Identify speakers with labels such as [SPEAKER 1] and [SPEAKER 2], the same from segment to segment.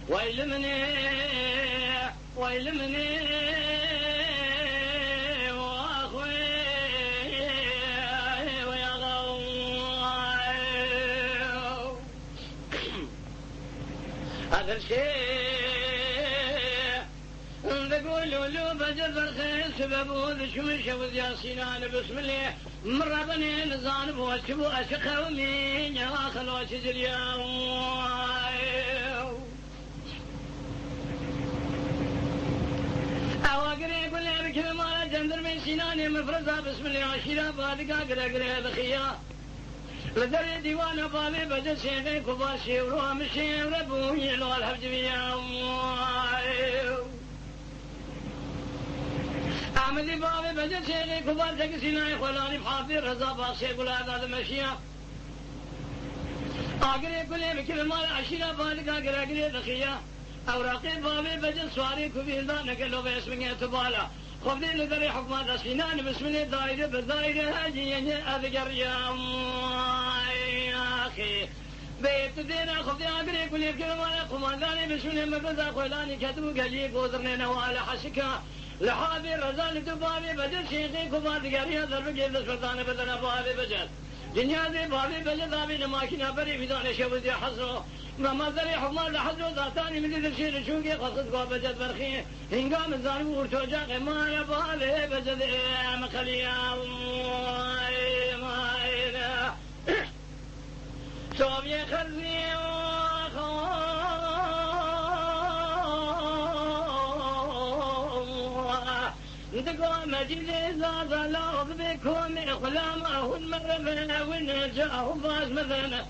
[SPEAKER 1] ويلمني ويلمني واخوي ويا غو هذا الشيء تقولوا له بجبر خير سببه ذشمش وذياسينان بسم الله مربني نزان بوشبو أشقه ومين يواخل وشجر أواقري يقول لي بكذا ما جندر من سيناني مفرزة بسم الله عشيرة بادقا قرقري بخيا لدري ديوانا بابي بجل شيخي كبار شيورو مشي وربوني لو الحبج بيا أعملي بابي بجل شيخي كبار تكسيناي خلاني بحافي رضا باقشي قول هذا مشيا أقري يقول لي بكذا ما عشيرة بادقا قرقري بخيا أوراقي بابي بجل سواري كبير دا نقلو باسمك تبالا خذي لذري حكمات أسفينان بسم الله دايرة بالدايرة هاجي أذكر يا أخي بيت دينا خذي أقري كل يبكر ما يقوم ذاني بسم الله مبزا خلاني كتبو قليب وزرني نوال حشكا لحابي رزال دبابي بجل شيخي كبار دقاري ذرب جيب دسبطان بدنا بابي بجل جنيازي بابي بجل دابي نماكنا بري بدان شبزي حصو ما ذري حكمان لحظه ذاتاني من ذي الشيء شوقي قصد قوة بجد برخي هنقام الظالم ورتوجاق ما يبالي بجد مخليا ما إله صوبي خرزي دقوا مجيد زاد الأرض بكم خلامه المرمى ونجاه باز مثلا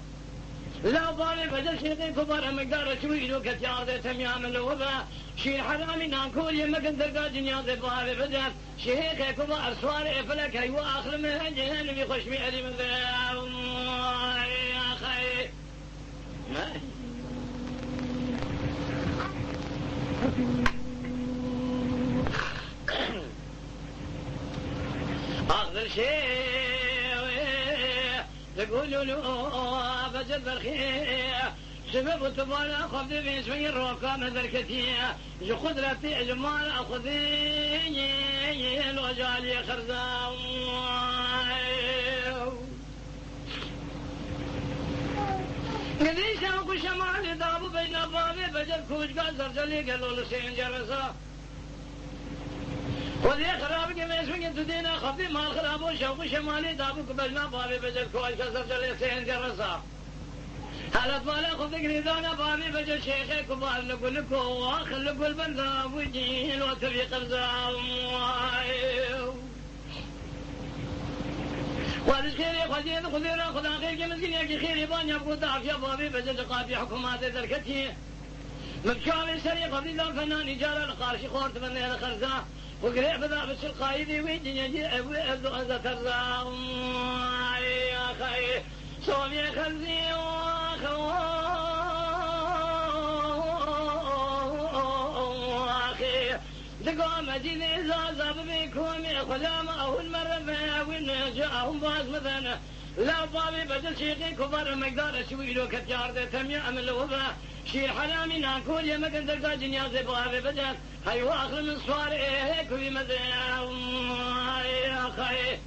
[SPEAKER 1] لا بالي بجل شيخي كبار مقدار شويلو كتياضي تميام الوضع شي حرامي ناكول يمكن درقا جنياضي بالي بجل شيخي كبار سواري فلك هيو آخر من جهنم يخش مئري من ذا يا أخي أخذ شيء تقولوا له بجل بالخير سبب تبالا خفض بيسمي الروكا من ذلكتية جو قدرتي جمال أخذيني الوجالي خرزا قديش أنكو شمالي دابو بين بابي بجل كوش قازر جلي قالوا لسين جرسا وذي خراب كميس من تدينا خفي مال خراب وشوق شمالي دابو قبلنا بابي بجل كوش قازر جلي سين جرسا هلا طالع خذك نيدانا بابي بجل شيخي كبار نقول لكو واخر نقول بنذا وجيل وتبي قرزا وهذا خيري خذينا خذينا خذ اخيك مسكين يا خيري بان يبقوا ضعف يا بابي بجل قافي حكومات ذركتي مكشاوي سريق خذي ذا الفنان جار القارشي خورت من هنا خرزا وقريب ذا بس القايدي ويجي يجي ابو ابو ذا كرزا يا خي صومي خلزي واخي دقوا مدينة زازب بكم خلامه المرمى ونجاهم باز مثلا لا بابي بدل شيخي كبر مقدار شويلو كتجار ده تميع من الوضع شي حلامي ناكل يا مقدر قاجن يا زي بابي بدل هاي واخر من صواري هيك في مزايا يا خي